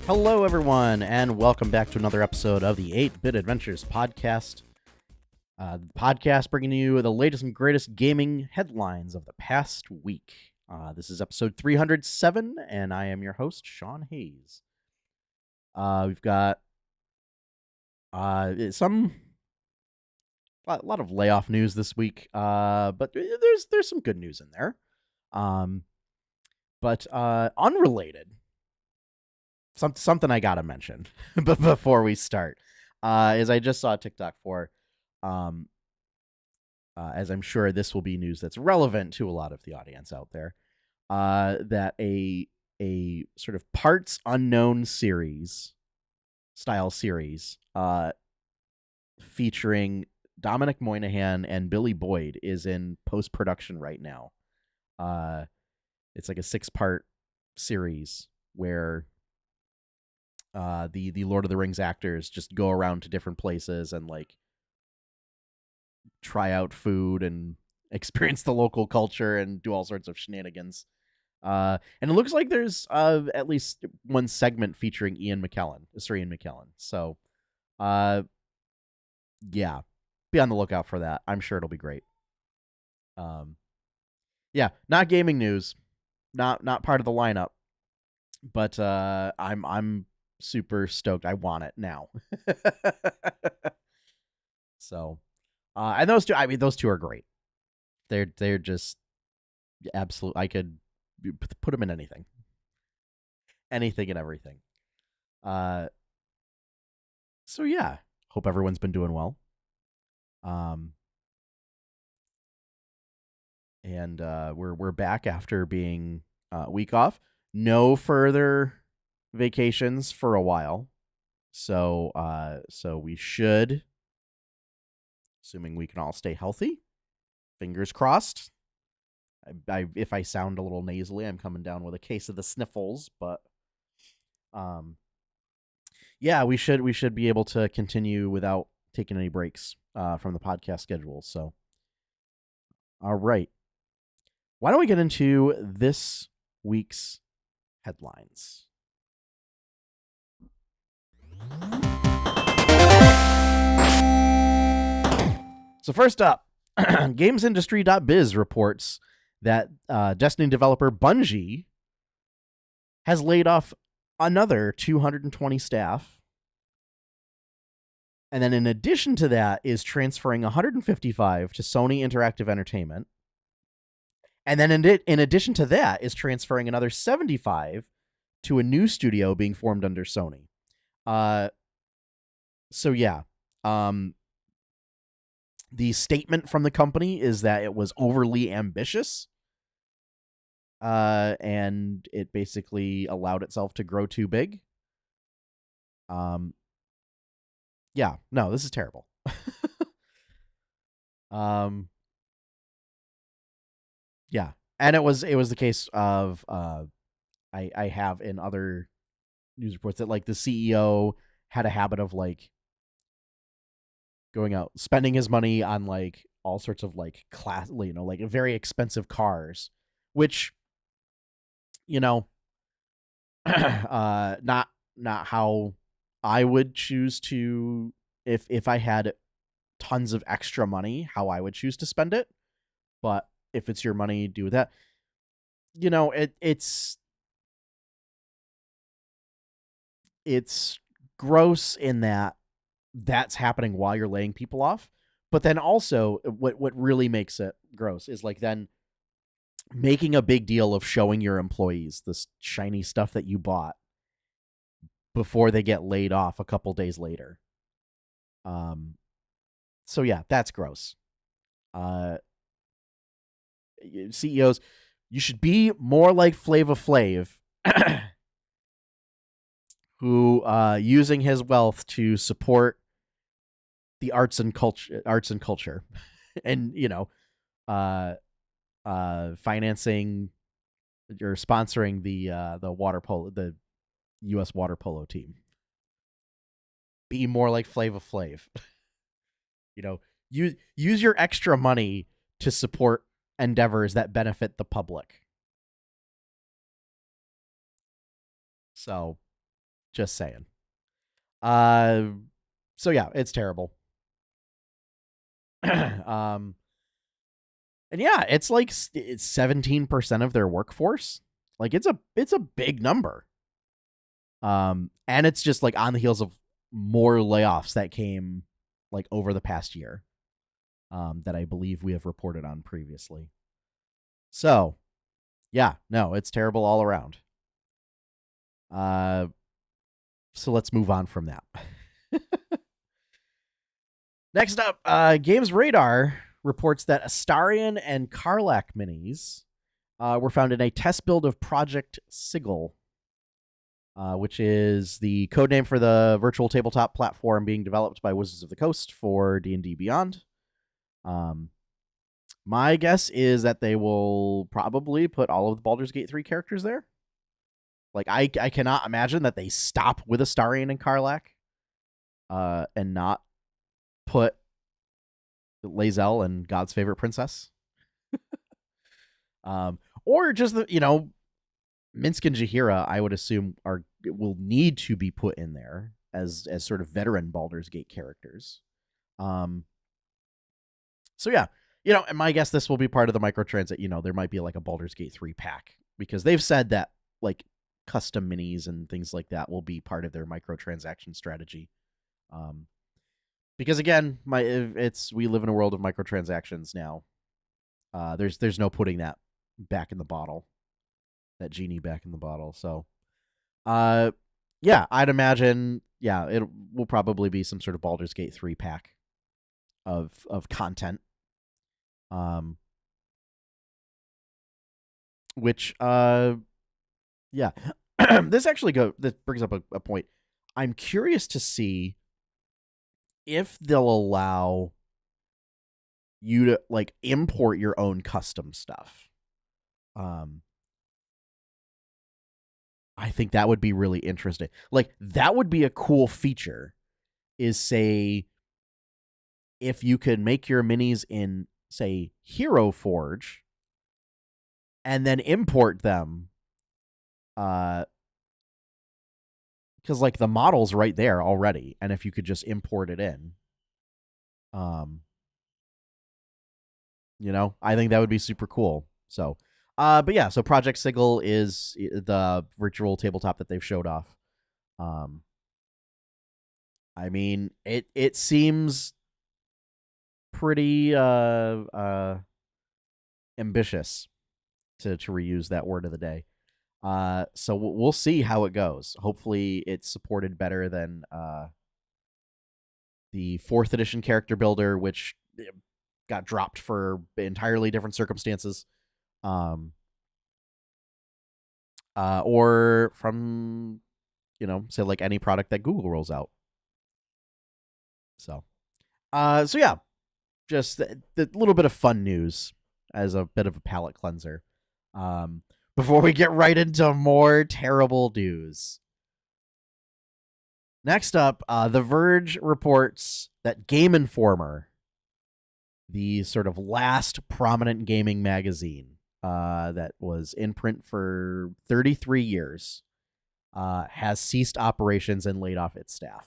Hello, everyone, and welcome back to another episode of the 8-Bit Adventures podcast. The podcast bringing you the latest and greatest gaming headlines of the past week. This is episode 307, and I am your host, Sean Hayes. We've got a lot of layoff news this week, but there's some good news in there. But unrelated. Something I gotta mention before we start is I just saw a TikTok for, as I'm sure this will be news that's relevant to a lot of the audience out there, that a sort of parts unknown style series featuring Dominic Moynihan and Billy Boyd is in post-production right now. It's like a 6-part series where the Lord of the Rings actors just go around to different places and like try out food and experience the local culture and do all sorts of shenanigans. And it looks like there's at least one segment featuring Sir Ian McKellen. So, yeah, be on the lookout for that. I'm sure it'll be great. Yeah, not gaming news, not part of the lineup, but I'm super stoked. I want it now. So, and those two are great. They're just absolute. I could put them in anything and everything. So yeah, hope everyone's been doing well. And we're back after being a week off. No further vacations for a while, so we should, assuming we can all stay healthy, fingers crossed. If I sound a little nasally, I'm coming down with a case of the sniffles, but yeah, we should be able to continue without taking any breaks from the podcast schedule. So, all right, why don't we get into this week's headlines? So first up, GamesIndustry.biz reports that Destiny developer Bungie has laid off another 220 staff. And then in addition to that is transferring 155 to Sony Interactive Entertainment. And then in addition to that is transferring another 75 to a new studio being formed under Sony. So yeah, the statement from the company is that it was overly ambitious, and it basically allowed itself to grow too big. Yeah, no, this is terrible. Yeah, and it was the case of I have in other news reports that like the CEO had a habit of like going out spending his money on like all sorts of like class, like very expensive cars, which not how I would choose to, if I had tons of extra money, how I would choose to spend it. But if it's your money, do with that. It's gross in that that's happening while you're laying people off. But then also what really makes it gross is like then making a big deal of showing your employees this shiny stuff that you bought before they get laid off a couple days later. So yeah, that's gross. CEOs, you should be more like Flava Flav, who using his wealth to support the arts and culture, and financing or sponsoring the water polo, the U.S. water polo team. Be more like Flava Flav. Use your extra money to support endeavors that benefit the public. So Just saying. So yeah, it's terrible. And yeah, it's like it's 17% of their workforce. Like it's a big number. And it's just like on the heels of more layoffs that came like over the past year. That I believe we have reported on previously. So, yeah, no, it's terrible all around. So let's move on from that. Next up, Games Radar reports that Astarion and Karlach minis were found in a test build of Project Sigil, which is the codename for the virtual tabletop platform being developed by Wizards of the Coast for D&D Beyond. My guess is that they will probably put all of the Baldur's Gate 3 characters there. Like, I cannot imagine that they stop with Astarion and Karlach and not put Lae'zel and God's Favorite Princess. Or just, Minsc and Jaheira, I would assume, will need to be put in there as sort of veteran Baldur's Gate characters. So, yeah. And my guess this will be part of the microtransit. There might be like a Baldur's Gate 3 pack because they've said that like custom minis and things like that will be part of their microtransaction strategy. Because again, we live in a world of microtransactions now. There's no putting that back in the bottle, that genie back in the bottle. So, yeah, I'd imagine, it will probably be some sort of Baldur's Gate 3 pack of content. Which yeah. This brings up a point. I'm curious to see if they'll allow you to like import your own custom stuff. I think that would be really interesting. Like, that would be a cool feature, is say if you could make your minis in, say, Hero Forge and then import them, because like the model's right there already, and if you could just import it in, I think that would be super cool. So, but yeah, so Project Sigil is the virtual tabletop that they've showed off. I mean, it seems pretty ambitious, to reuse that word of the day. So we'll see how it goes. Hopefully it's supported better than the 4th edition character builder, which got dropped for entirely different circumstances. Or from, say like any product that Google rolls out. So yeah, just the little bit of fun news as a bit of a palate cleanser. Before we get right into more terrible news. Next up, The Verge reports that Game Informer, the sort of last prominent gaming magazine that was in print for 33 years, has ceased operations and laid off its staff.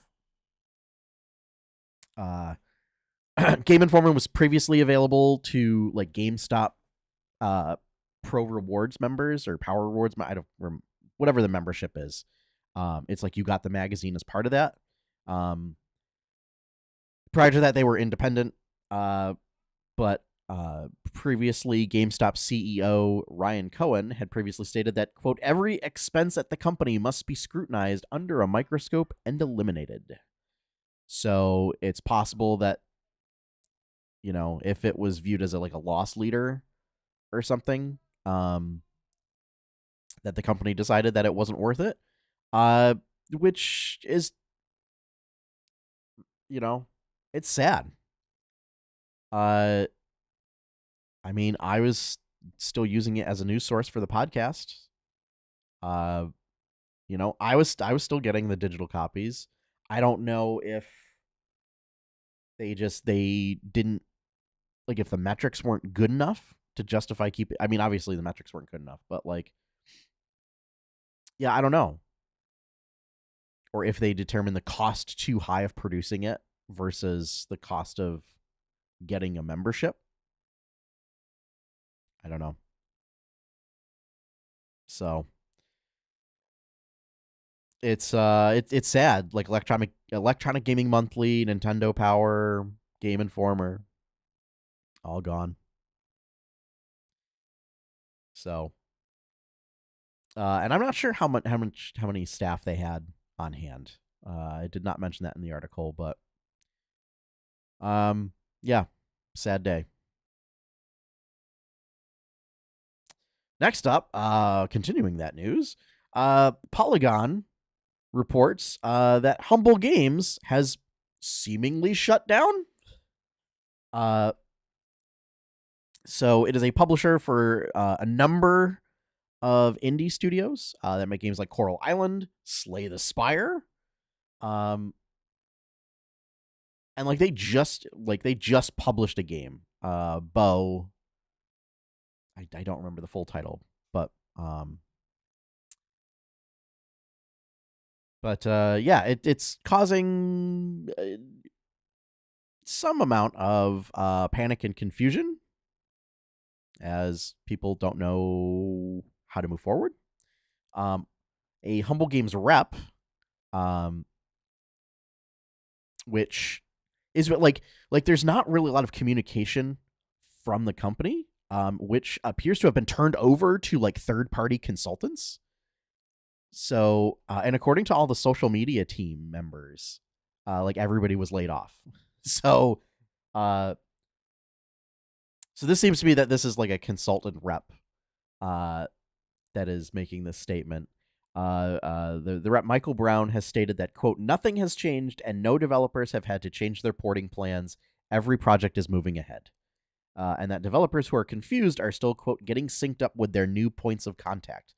Game Informer was previously available to like GameStop Pro Rewards members or Power Rewards, whatever the membership is. It's like you got the magazine as part of that. Prior to that, they were independent, but previously GameStop CEO Ryan Cohen had previously stated that, quote, every expense at the company must be scrutinized under a microscope and eliminated. So it's possible that, if it was viewed as a loss leader or something, that the company decided that it wasn't worth it, which is, it's sad. I mean, I was still using it as a news source for the podcast. I was still getting the digital copies. I don't know if they didn't, like, if the metrics weren't good enough to justify keeping. I mean, obviously the metrics weren't good enough, but like, yeah, I don't know. or if they determine the cost too high of producing it versus the cost of getting a membership. I don't know. So it's sad. Like Electronic Gaming Monthly, Nintendo Power, Game Informer, all gone. So, and I'm not sure how many staff they had on hand. I did not mention that in the article, but yeah, sad day. Next up, continuing that news, Polygon reports that Humble Games has seemingly shut down. So it is a publisher for a number of indie studios that make games like Coral Island, Slay the Spire, and like they just published a game, Bow. I don't remember the full title, but yeah, it's causing some amount of panic and confusion as people don't know how to move forward. A Humble Games rep, which is like there's not really a lot of communication from the company, which appears to have been turned over to like third-party consultants. So, and according to all the social media team members, like everybody was laid off. So, so this seems to be that this is like a consultant rep, that is making this statement. The rep Michael Brown has stated that, quote, nothing has changed and no developers have had to change their porting plans. Every project is moving ahead. And that developers who are confused are still, quote, getting synced up with their new points of contact.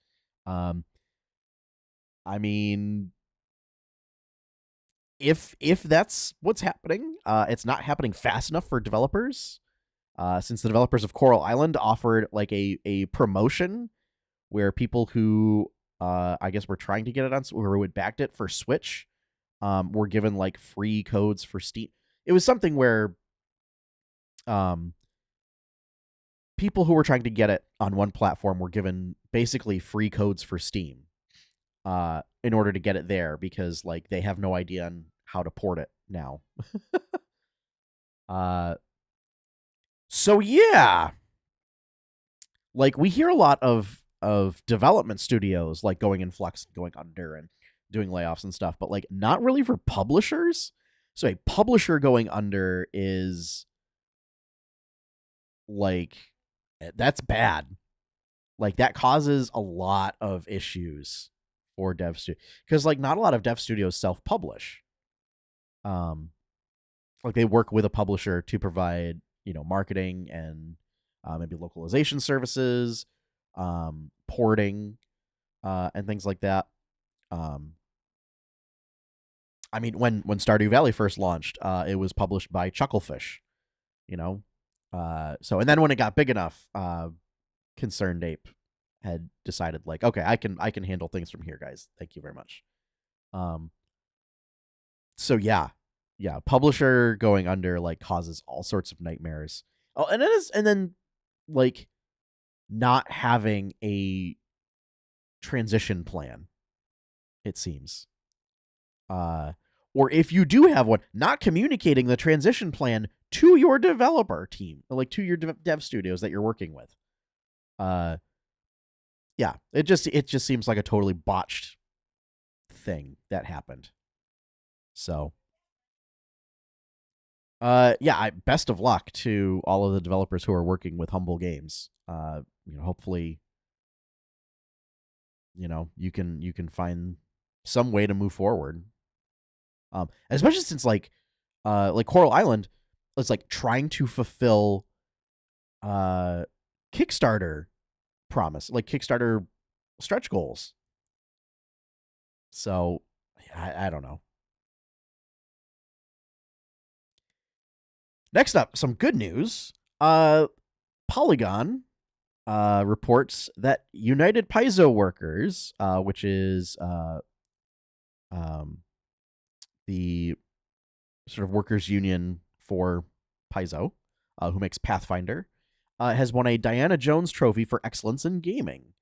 I mean, if that's what's happening, it's not happening fast enough for developers. Since the developers of Coral Island offered like a promotion where people who I guess were trying to get it on, or who had backed it for Switch, were given like free codes for Steam. It was something where people who were trying to get it on one platform were given basically free codes for Steam in order to get it there, because like they have no idea on how to port it now. So yeah, like we hear a lot of development studios like going in flux, going under, and doing layoffs and stuff, but like not really for publishers. So a publisher going under is like, that's bad. Like that causes a lot of issues for dev studios, because like not a lot of dev studios self-publish. Like they work with a publisher to provide, you know, marketing and maybe localization services, porting, and things like that. I mean, when Stardew Valley first launched, it was published by Chucklefish, you know. So and then when it got big enough, Concerned Ape had decided like, okay, I can handle things from here, guys. Thank you very much. So yeah, publisher going under like causes all sorts of nightmares. Oh, and then like not having a transition plan, it seems. Or if you do have one, not communicating the transition plan to your developer team, like to your dev studios that you're working with. Yeah, it just seems like a totally botched thing that happened. So, yeah, best of luck to all of the developers who are working with Humble Games. You know, hopefully, you know, you can find some way to move forward. Especially since like Coral Island is like trying to fulfill Kickstarter promise, like Kickstarter stretch goals. So I don't know. Next up, some good news. Polygon reports that United Paizo Workers, which is um, the sort of workers union for Paizo, who makes Pathfinder, has won a Diana Jones Trophy for excellence in gaming.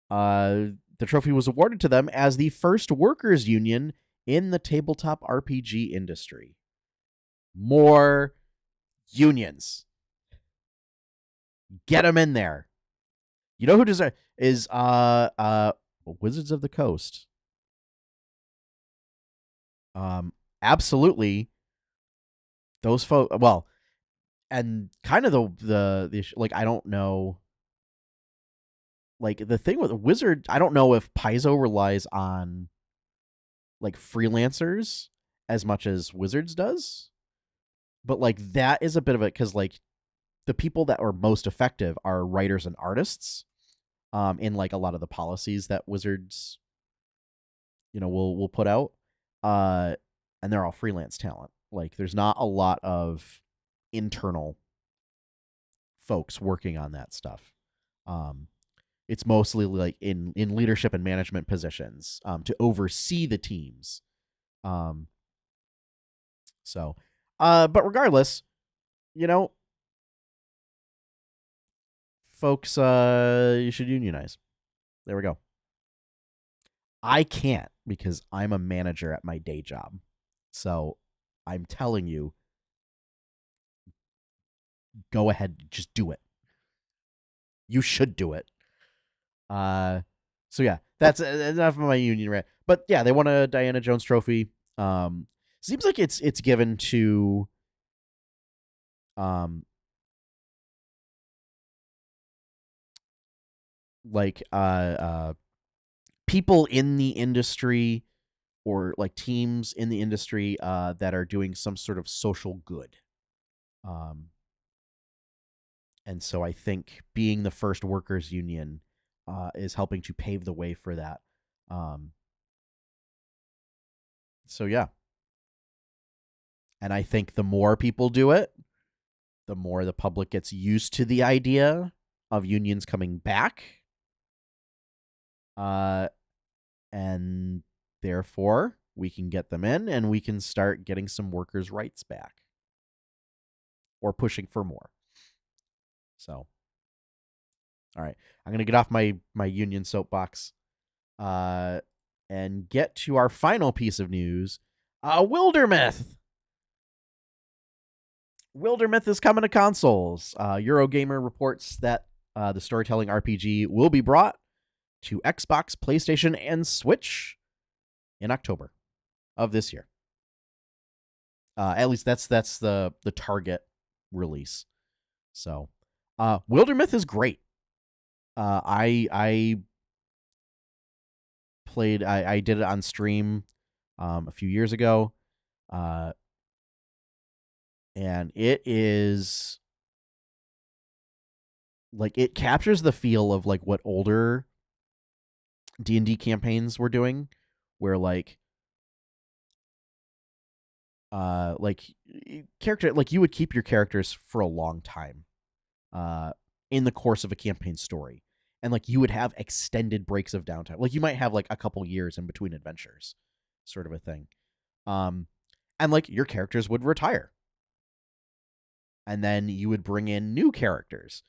The trophy was awarded to them as the first workers union in the tabletop RPG industry. More unions. Get them in there. You know who deserves is Wizards of the Coast. Absolutely. Those folks. Well, and kind of the issue, like, I don't know. Like, the thing with Wizard, I don't know if Paizo relies on like freelancers as much as Wizards does, but like that is a bit of it, because like the people that are most effective are writers and artists, in like a lot of the policies that Wizards, will put out, and they're all freelance talent. Like, there's not a lot of internal folks working on that stuff. It's mostly like in leadership and management positions, to oversee the teams. So, but regardless, folks, you should unionize. There we go. I can't, because I'm a manager at my day job. So I'm telling you, go ahead, just do it. You should do it. So yeah, that's enough of my union rant. But yeah, they won a Diana Jones Trophy. Seems like it's given to like people in the industry, or like teams in the industry that are doing some sort of social good. And so I think being the first workers union is helping to pave the way for that. So yeah. And I think the more people do it, the more the public gets used to the idea of unions coming back. And therefore, we can get them in, and we can start getting some workers' rights back, or pushing for more. So, all right, I'm gonna get off my union soapbox, and get to our final piece of news. Wildermyth. Wildermyth is coming to consoles. Eurogamer reports that the storytelling RPG will be brought to Xbox, PlayStation, and Switch in October of this year. At least that's the target release. So, Wildermyth is great. I played. I did it on stream a few years ago, and it is like, it captures the feel of like what older D&D campaigns were doing, where like character, like, you would keep your characters for a long time in the course of a campaign story, and like you would have extended breaks of downtime. Like, you might have like a couple years in between adventures, sort of a thing. And like your characters would retire, and then you would bring in new characters.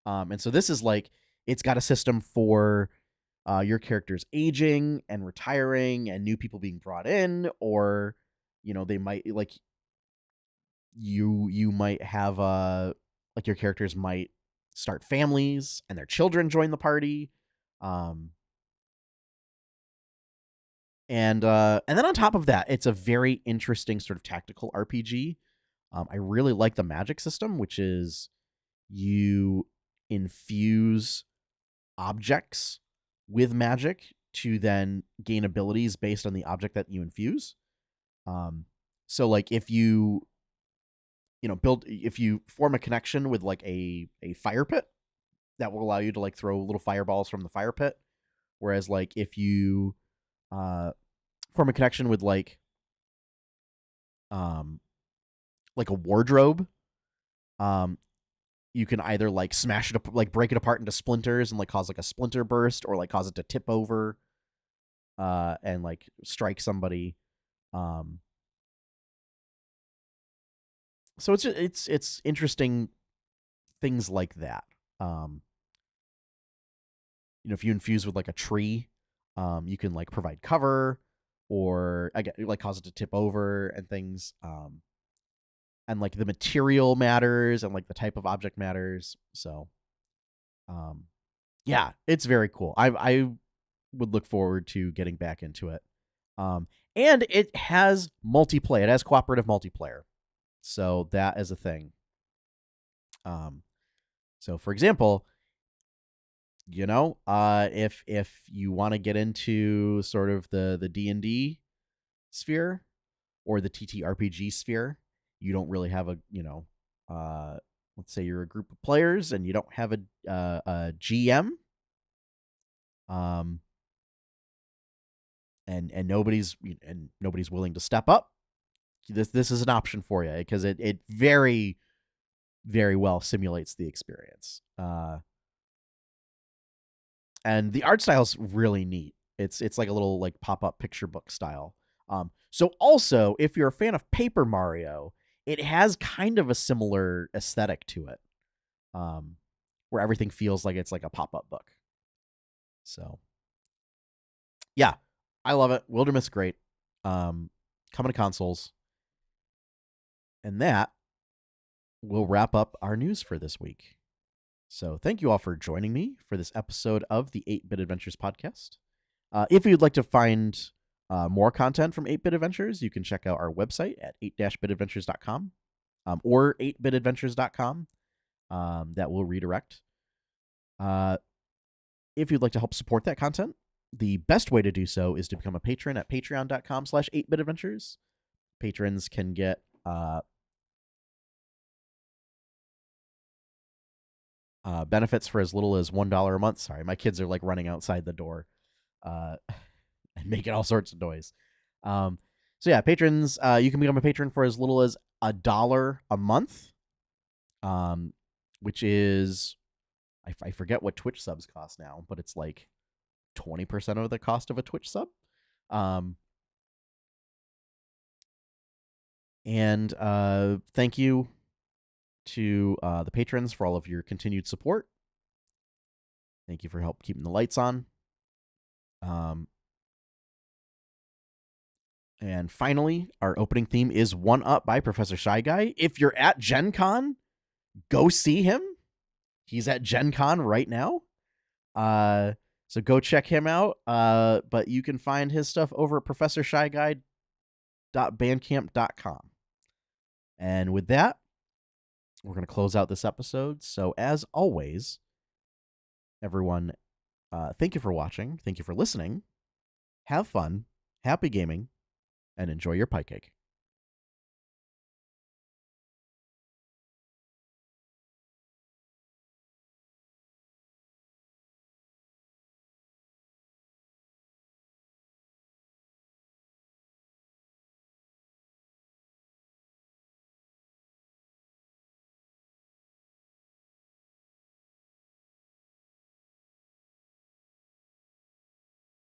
And so this is like, it's got a system for your characters aging and retiring, and new people being brought in, or they might, like, you might have like, your characters might start families and their children join the party. And then on top of that, it's a very interesting sort of tactical RPG. I really like the magic system, which is you infuse objects with magic to then gain abilities based on the object that you infuse. So like, if you if you form a connection with like a fire pit, that will allow you to like throw little fireballs from the fire pit. Whereas like, if you form a connection with like a wardrobe, you can either like smash it up, like break it apart into splinters and like cause like a splinter burst, or like cause it to tip over. and like strike somebody. So it's interesting things like that. If you infuse with like a tree, you can like provide cover, or again like cause it to tip over and things. And like the material matters, and like the type of object matters. So, yeah, it's very cool. I would look forward to getting back into it. And it has multiplayer. It has cooperative multiplayer. So that is a thing. So for example, if you want to get into sort of the D&D sphere or the TTRPG sphere, you don't really have let's say you're a group of players and you don't have a GM, and nobody's willing to step up. This is an option for you because it very, very well simulates the experience. And the art style is really neat. It's like a little like pop-up picture book style. So also, if you're a fan of Paper Mario, it has kind of a similar aesthetic to it, where everything feels like it's like a pop-up book. So, yeah, I love it. Wildermyth's great. Coming to consoles. And that will wrap up our news for this week. So thank you all for joining me for this episode of the 8-Bit Adventures podcast. If you'd like to find more content from 8-Bit Adventures, you can check out our website at 8-bitadventures.com, or 8bitadventures.com. That will redirect. If you'd like to help support that content, the best way to do so is to become a patron at patreon.com/8bitadventures. Patrons can get benefits for as little as $1 a month. Sorry, my kids are like running outside the door and making all sorts of noise. So yeah, patrons, you can become a patron for as little as $1 a month, which is, I forget what Twitch subs cost now, but it's like 20% of the cost of a Twitch sub. And thank you to the patrons for all of your continued support. Thank you for help keeping the lights on. And finally, our opening theme is One Up by Professor Shy Guy. If you're at Gen Con, go see him. He's at Gen Con right now. So go check him out. But you can find his stuff over at professorshyguy.bandcamp.com. And with that, we're going to close out this episode. So as always, everyone, thank you for watching. Thank you for listening. Have fun. Happy gaming. And enjoy your pie cake.